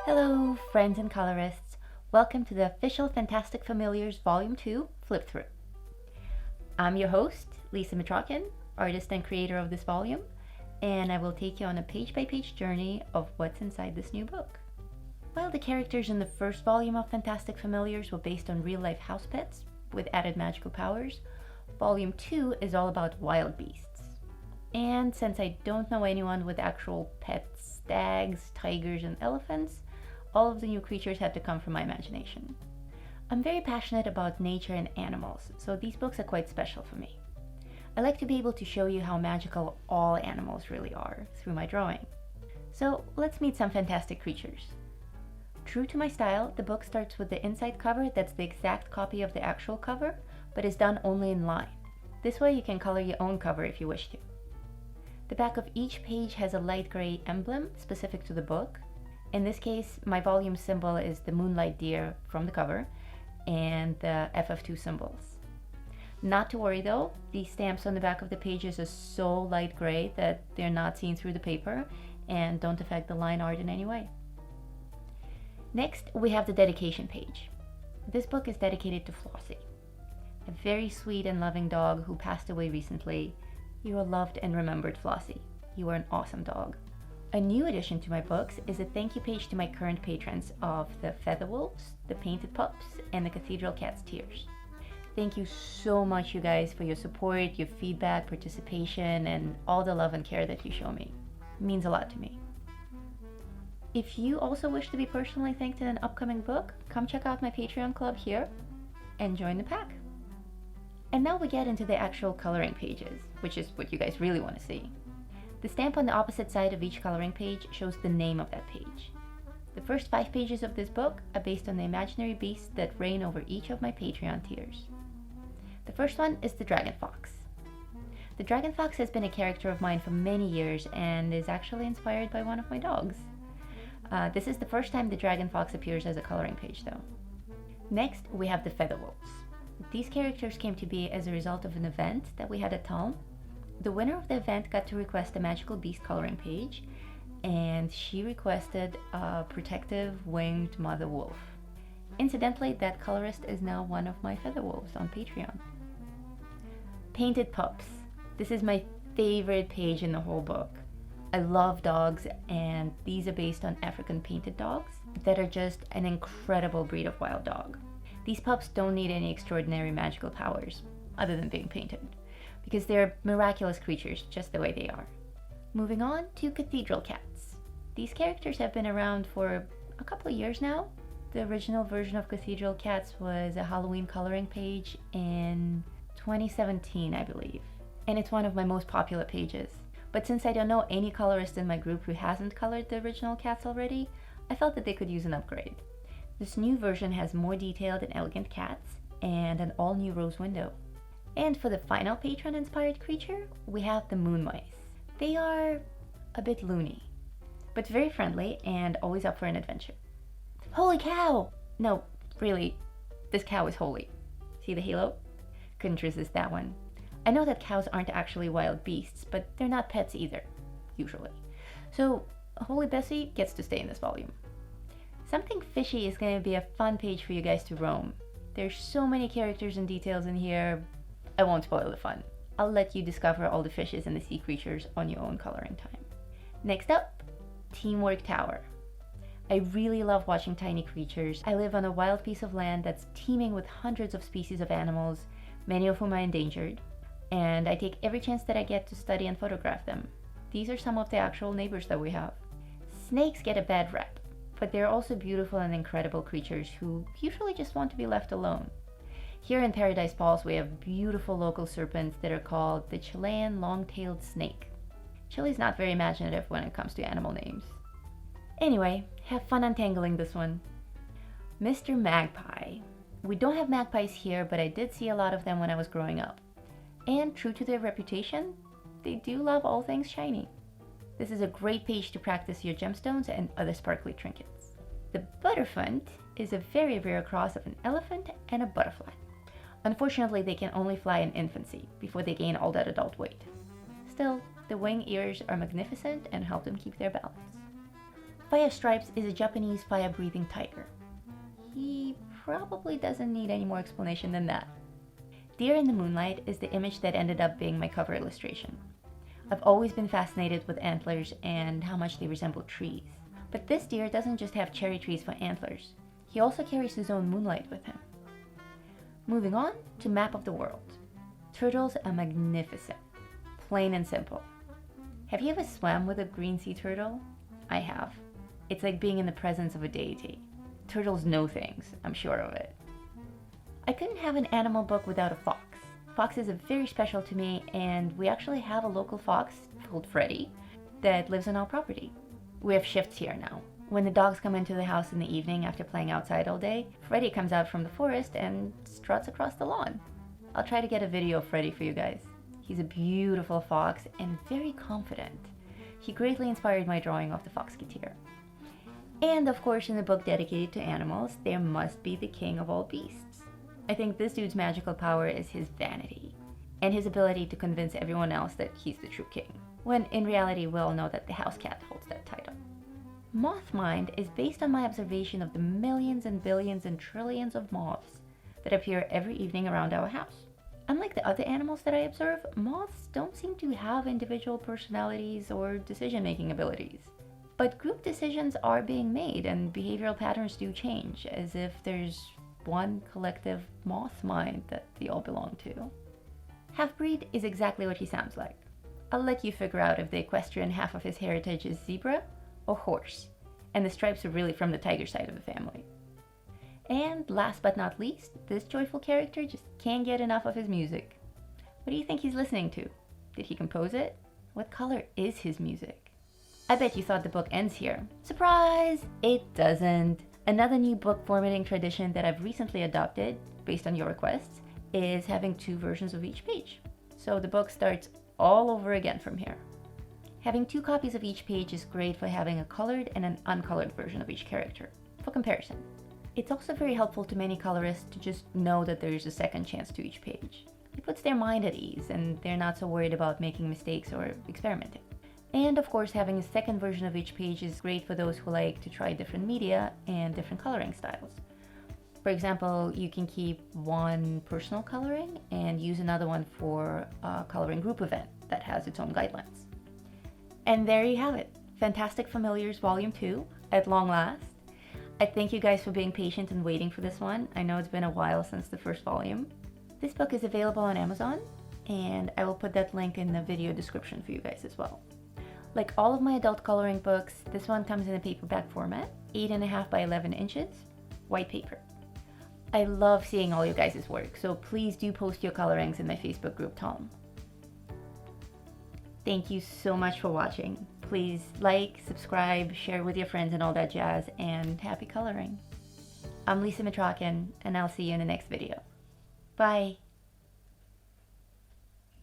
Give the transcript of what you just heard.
Hello, friends and colorists. Welcome to the official Fantastic Familiars Volume 2 flip through. I'm your host, Lisa Mitrakin, artist and creator of this volume, and I will take you on a page-by-page journey of what's inside this new book. While the characters in the first volume of Fantastic Familiars were based on real-life house pets with added magical powers, Volume 2 is all about wild beasts. And since I don't know anyone with actual pets, stags, tigers, and elephants, all of the new creatures had to come from my imagination. I'm very passionate about nature and animals, so these books are quite special for me. I like to be able to show you how magical all animals really are through my drawing. So let's meet some fantastic creatures. True to my style, the book starts with the inside cover that's the exact copy of the actual cover, but is done only in line. This way you can color your own cover if you wish to. The back of each page has a light gray emblem specific to the book. In this case, my volume symbol is the Moonlight deer from the cover and the FF2 symbols. Not to worry though, these stamps on the back of the pages are so light gray that they're not seen through the paper and don't affect the line art in any way. Next, we have the dedication page. This book is dedicated to Flossie, a very sweet and loving dog who passed away recently. You are loved and remembered, Flossie. You are an awesome dog. A new addition to my books is a thank you page to my current patrons of the Featherwolves, the Painted Pups, and the Cathedral Cats tiers. Thank you so much, you guys, for your support, your feedback, participation, and all the love and care that you show me. It means a lot to me. If you also wish to be personally thanked in an upcoming book, come check out my Patreon club here and join the pack. And now we get into the actual coloring pages, which is what you guys really want to see. The stamp on the opposite side of each coloring page shows the name of that page. The first 5 pages of this book are based on the imaginary beasts that reign over each of my Patreon tiers. The first one is the Dragon Fox. The Dragon Fox has been a character of mine for many years and is actually inspired by one of my dogs. This is the first time the Dragon Fox appears as a coloring page though. Next, we have the Featherwolves. These characters came to be as a result of an event that we had at Tulm. The winner of the event got to request a magical beast coloring page, and she requested a protective winged mother wolf. Incidentally, that colorist is now one of my Featherwolves on Patreon. Painted Pups. This is my favorite page in the whole book. I love dogs, and these are based on African painted dogs that are just an incredible breed of wild dog. These pups don't need any extraordinary magical powers, other than being painted, because they're miraculous creatures just the way they are. Moving on to Cathedral Cats. These characters have been around for a couple of years now. The original version of Cathedral Cats was a Halloween coloring page in 2017, I believe, and it's one of my most popular pages. But since I don't know any colorist in my group who hasn't colored the original cats already, I felt that they could use an upgrade. This new version has more detailed and elegant cats and an all-new rose window. And for the final patron-inspired creature, we have the moon mice. They are a bit loony, but very friendly and always up for an adventure. Holy cow! No, really, this cow is holy. See the halo? Couldn't resist that one. I know that cows aren't actually wild beasts, but they're not pets either, usually. So, Holy Bessie gets to stay in this volume. Something Fishy is going to be a fun page for you guys to roam. There's so many characters and details in here. I won't spoil the fun. I'll let you discover all the fishes and the sea creatures on your own coloring time. Next up, Teamwork Tower. I really love watching tiny creatures. I live on a wild piece of land that's teeming with hundreds of species of animals, many of whom are endangered, and I take every chance that I get to study and photograph them. These are some of the actual neighbors that we have. Snakes get a bad rep, but they're also beautiful and incredible creatures who usually just want to be left alone. Here in Paradise Falls, we have beautiful local serpents that are called the Chilean long-tailed snake. Chile's not very imaginative when it comes to animal names. Anyway, have fun untangling this one. Mr. Magpie. We don't have magpies here, but I did see a lot of them when I was growing up. And true to their reputation, they do love all things shiny. This is a great page to practice your gemstones and other sparkly trinkets. The Butterfunt is a very rare cross of an elephant and a butterfly. Unfortunately, they can only fly in infancy before they gain all that adult weight. Still, the wing ears are magnificent and help them keep their balance. Fire Stripes is a Japanese fire-breathing tiger. He probably doesn't need any more explanation than that. Deer in the Moonlight is the image that ended up being my cover illustration. I've always been fascinated with antlers and how much they resemble trees. But this deer doesn't just have cherry trees for antlers. He also carries his own moonlight with him. Moving on to Map of the World. Turtles are magnificent. Plain and simple. Have you ever swam with a green sea turtle? I have. It's like being in the presence of a deity. Turtles know things, I'm sure of it. I couldn't have an animal book without a fox. Foxes are very special to me, and we actually have a local fox called Freddy that lives on our property. We have shifts here now. When the dogs come into the house in the evening after playing outside all day, Freddy comes out from the forest and struts across the lawn. I'll try to get a video of Freddy for you guys. He's a beautiful fox and very confident. He greatly inspired my drawing of the Foxketeer. And of course, in a book dedicated to animals, there must be the king of all beasts. I think this dude's magical power is his vanity, and his ability to convince everyone else that he's the true king, when in reality we all know that the house cat holds that title. Mothmind is based on my observation of the millions and billions and trillions of moths that appear every evening around our house. Unlike the other animals that I observe, moths don't seem to have individual personalities or decision-making abilities. But group decisions are being made and behavioral patterns do change, as if there's one collective moth mind that they all belong to. Half-breed is exactly what he sounds like. I'll let you figure out if the equestrian half of his heritage is zebra or horse, and the stripes are really from the tiger side of the family. And last but not least, this joyful character just can't get enough of his music. What do you think he's listening to? Did he compose it? What color is his music? I bet you thought the book ends here. Surprise! It doesn't. Another new book formatting tradition that I've recently adopted, based on your requests, is having 2 versions of each page. So the book starts all over again from here. Having 2 copies of each page is great for having a colored and an uncolored version of each character, for comparison. It's also very helpful to many colorists to just know that there is a second chance to each page. It puts their mind at ease and they're not so worried about making mistakes or experimenting. And of course, having a second version of each page is great for those who like to try different media and different coloring styles. For example, you can keep one personal coloring and use another one for a coloring group event that has its own guidelines. And there you have it, Fantastic Familiars Volume 2, at long last. I thank you guys for being patient and waiting for this one. I know it's been a while since the first volume. This book is available on Amazon, and I will put that link in the video description for you guys as well. Like all of my adult coloring books, this one comes in a paperback format, 8.5 by 11 inches, white paper. I love seeing all you guys' work, so please do post your colorings in my Facebook group, Tom. Thank you so much for watching. Please like, subscribe, share with your friends and all that jazz, and happy coloring. I'm Lisa Mitrakin, and I'll see you in the next video. Bye!